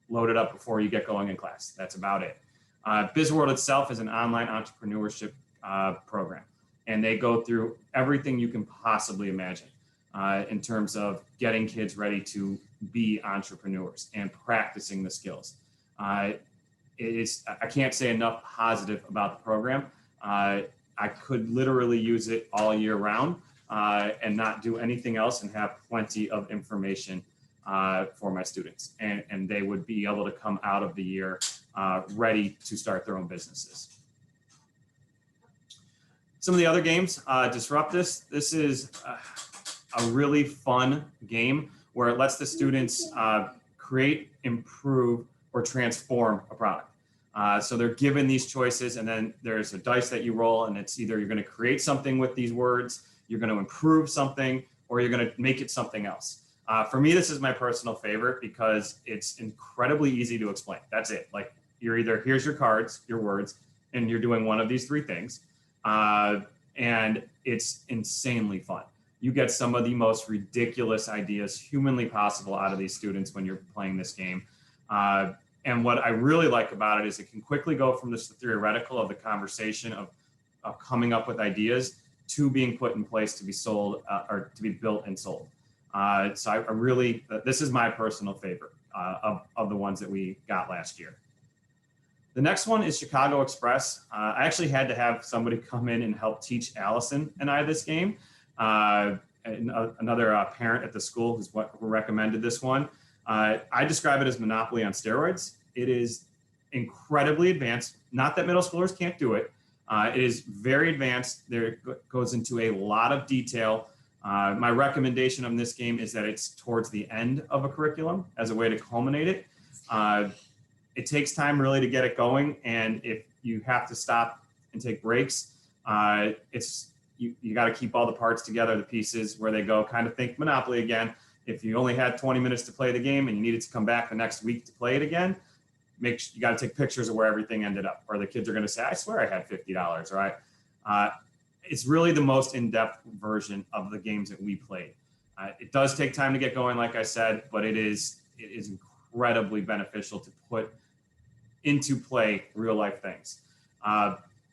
load it up before you get going in class. That's about it. BizWorld itself is an online entrepreneurship program, and they go through everything you can possibly imagine in terms of getting kids ready to be entrepreneurs and practicing the skills. I can't say enough positive about the program. I could literally use it all year round and not do anything else and have plenty of information for my students, and they would be able to come out of the year ready to start their own businesses. Some of the other games, Disrupt This. This is a really fun game where it lets the students create, improve, or transform a product. So they're given these choices, and then there's a dice that you roll, and it's either you're going to create something with these words, you're going to improve something, or you're going to make it something else. For me, this is my personal favorite because it's incredibly easy to explain. That's it. Like you're either, here's your cards, your words, and you're doing one of these 3 things. And it's insanely fun. You get some of the most ridiculous ideas humanly possible out of these students when you're playing this game. And what I really like about it is it can quickly go from this theoretical of the conversation of coming up with ideas to being put in place to be sold or to be built and sold. So I really, this is my personal favorite of the ones that we got last year. The next one is Chicago Express. I actually had to have somebody come in and help teach Allison and I this game. Another parent at the school who recommended this one. I describe it as Monopoly on steroids. It is incredibly advanced. Not that middle schoolers can't do it. It is very advanced. There goes into a lot of detail. My recommendation on this game is that it's towards the end of a curriculum as a way to culminate it. It takes time really to get it going, and if you have to stop and take breaks, you got to keep all the parts together, the pieces, where they go. Kind of think Monopoly again. If you only had 20 minutes to play the game and you needed to come back the next week to play it again, you got to take pictures of where everything ended up, or the kids are going to say, I swear I had $50, right? It's really the most in-depth version of the games that we played. It does take time to get going, like I said, but it is incredibly beneficial to put into play real life things.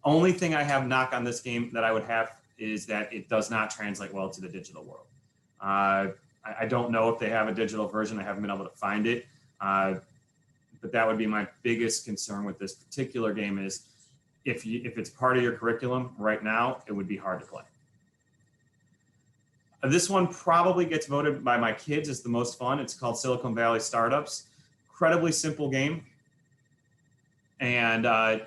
Only thing I have knock on this game that I would have is that it does not translate well to the digital world. I don't know if they have a digital version. I haven't been able to find it. But that would be my biggest concern with this particular game is if it's part of your curriculum right now, it would be hard to play. This one probably gets voted by my kids as the most fun. It's called Silicon Valley Startups. Incredibly simple game. And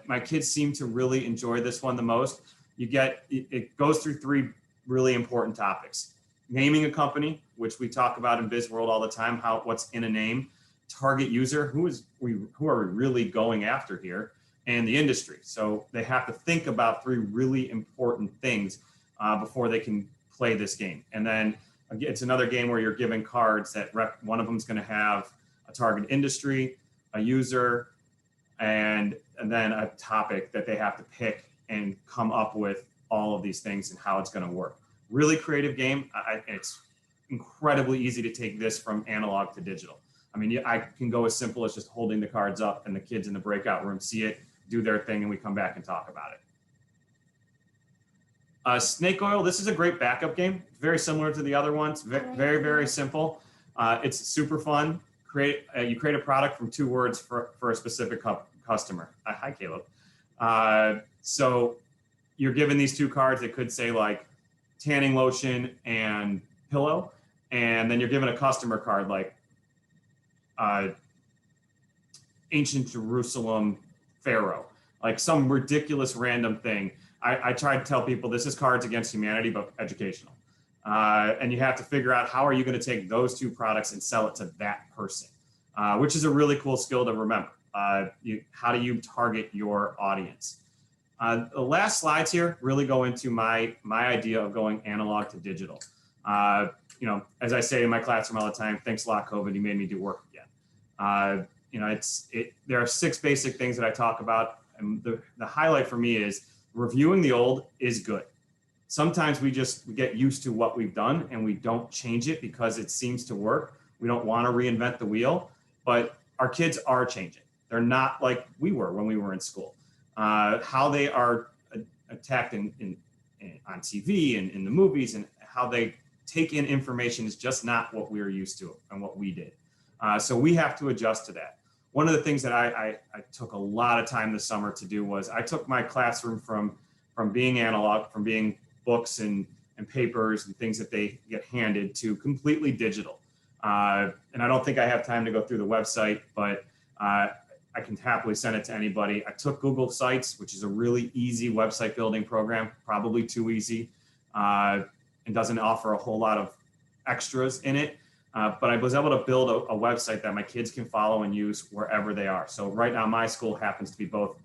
my kids seem to really enjoy this one the most. It goes through 3 really important topics. Naming a company, which we talk about in biz world all the time, what's in a name, target user, who are we really going after here, and the industry. So they have to think about 3 really important things before they can play this game. And then it's another game where you're given cards that one of them is going to have a target industry, a user, and then a topic that they have to pick and come up with all of these things and how it's going to work. Really creative game. It's incredibly easy to take this from analog to digital. I mean, I can go as simple as just holding the cards up and the kids in the breakout room see it, do their thing, and we come back and talk about it. Snake Oil, this is a great backup game. Very similar to the other ones. Very, very simple. It's super fun. You create a product from 2 words for a specific customer. Hi, Caleb. So you're given these 2 cards that could say like tanning lotion and pillow, and then you're given a customer card like ancient Jerusalem pharaoh, like some ridiculous random thing. I try to tell people this is Cards Against Humanity, but educational. And you have to figure out how are you going to take those 2 products and sell it to that person, which is a really cool skill to remember. How do you target your audience? The last slides here really go into my idea of going analog to digital. As I say in my classroom all the time, thanks a lot, COVID, you made me do work again. There are 6 basic things that I talk about. And the highlight for me is reviewing the old is good. Sometimes we get used to what we've done and we don't change it because it seems to work. We don't want to reinvent the wheel, but our kids are changing. They're not like we were when we were in school. How they are attacked on TV and in the movies and how they take in information is just not what we were used to and what we did. So we have to adjust to that. One of the things that I took a lot of time this summer to do was I took my classroom from being analog, from being books and papers and things that they get handed to completely digital. And I don't think I have time to go through the website, but I can happily send it to anybody. I took Google Sites, which is a really easy website building program, probably too easy, and doesn't offer a whole lot of extras in it. But I was able to build a website that my kids can follow and use wherever they are. So right now, my school happens to be both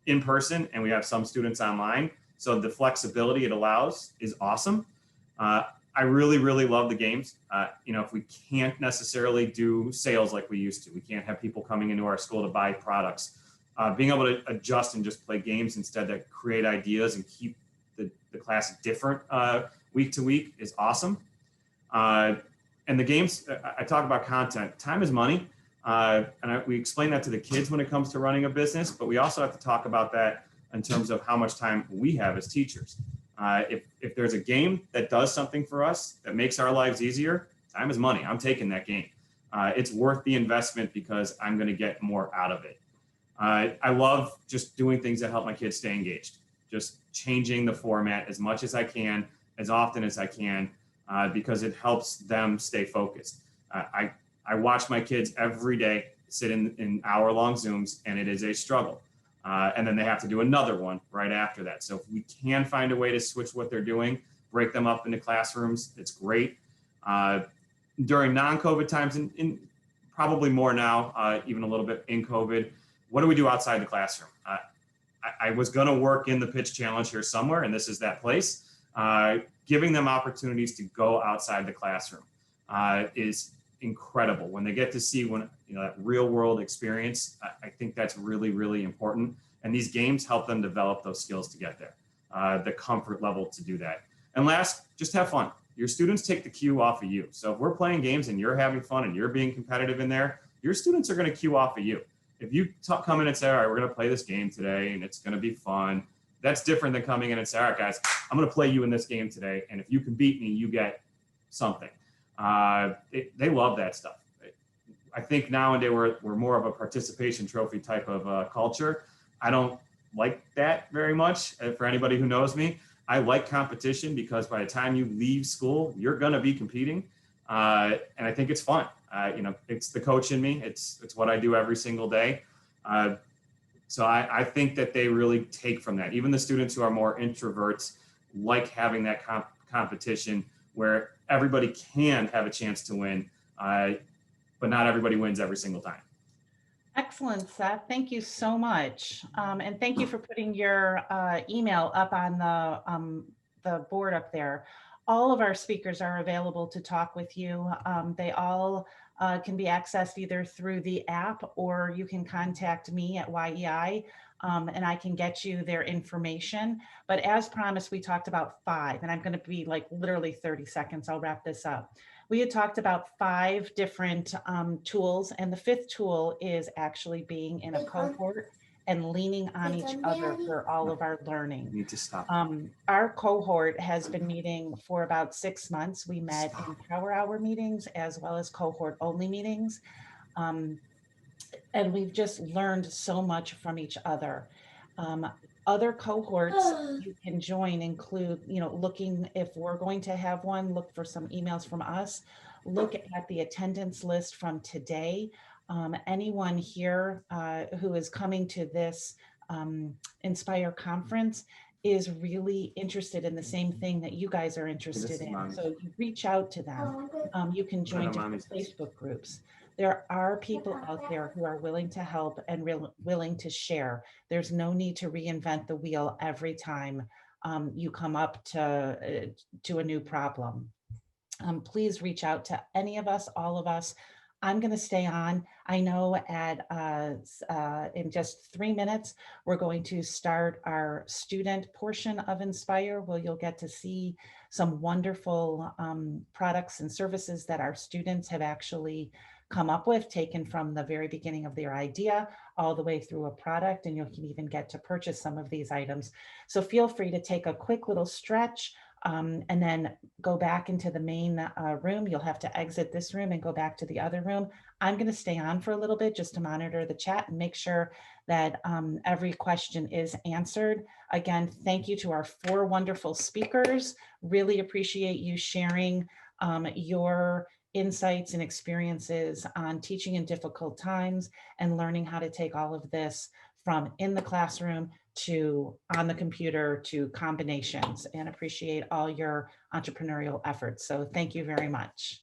in person and we have some students online. So the flexibility it allows is awesome. I really, really love the games. If we can't necessarily do sales like we used to, we can't have people coming into our school to buy products. Being able to adjust and just play games instead to create ideas and keep the class different week to week is awesome. And the games, I talk about content. Time is money. We explain that to the kids when it comes to running a business, but we also have to talk about that in terms of how much time we have as teachers. If there's a game that does something for us that makes our lives easier, time is money. I'm taking that game. It's worth the investment because I'm going to get more out of it. I love just doing things that help my kids stay engaged, just changing the format as much as I can, as often as I can, because it helps them stay focused. I watch my kids every day sit in hour-long Zooms, and it is a struggle. And then they have to do another one right after that. So if we can find a way to switch what they're doing, break them up into classrooms, it's great. During non-COVID times, and probably more now, even a little bit in COVID, what do we do outside the classroom? I was going to work in the pitch challenge here somewhere, and this is that place. Giving them opportunities to go outside the classroom is incredible. When they get to see that real world experience, I think that's really, really important. And these games help them develop those skills to get there, the comfort level to do that. And last, just have fun. Your students take the cue off of you. So if we're playing games and you're having fun and you're being competitive in there, your students are going to cue off of you. if you come in and say, all right, we're going to play this game today and it's going to be fun, that's different than coming in and say, all right, guys, I'm going to play you in this game today. And if you can beat me, you get something. They love that stuff. I think nowadays we're more of a participation trophy type of culture. I don't like that very much. For anybody who knows me, I like competition because by the time you leave school, you're going to be competing. And I think it's fun. It's the coach in me. It's what I do every single day. So I think that they really take from that. Even the students who are more introverts like having that competition where everybody can have a chance to win, but not everybody wins every single time. Excellent, Seth. Thank you so much. And thank you for putting your email up on the board up there. All of our speakers are available to talk with you. They all can be accessed either through the app, or you can contact me at YEI and I can get you their information. But as promised, we talked about 5, and I'm going to be like literally 30 seconds. I'll wrap this up. We had talked about 5 different tools, and the 5th tool is actually being in a cohort and leaning on each other for all of our learning. You need to stop. Our cohort has been meeting for about 6 months. We met in power hour meetings as well as cohort only meetings. And we've just learned so much from each other. Other cohorts you can join include, looking, if we're going to have one, look for some emails from us, look at the attendance list from today. Anyone here who is coming to this Enspire conference is really interested in the same thing that you guys are interested in. So you reach out to them. You can join different Facebook groups. There are people out there who are willing to help and willing to share. There's no need to reinvent the wheel every time you come up to a new problem. Please reach out to any of us, all of us. I'm going to stay on. I know in just 3 minutes, we're going to start our student portion of Enspire, where you'll get to see some wonderful products and services that our students have actually come up with, taken from the very beginning of their idea all the way through a product, and you can even get to purchase some of these items. So feel free to take a quick little stretch and then go back into the main room. You'll have to exit this room and go back to the other room. I'm going to stay on for a little bit just to monitor the chat and make sure that every question is answered. Again, thank you to our 4 wonderful speakers. Really appreciate you sharing your insights and experiences on teaching in difficult times and learning how to take all of this from in the classroom to on the computer to combinations, and appreciate all your entrepreneurial efforts. So thank you very much.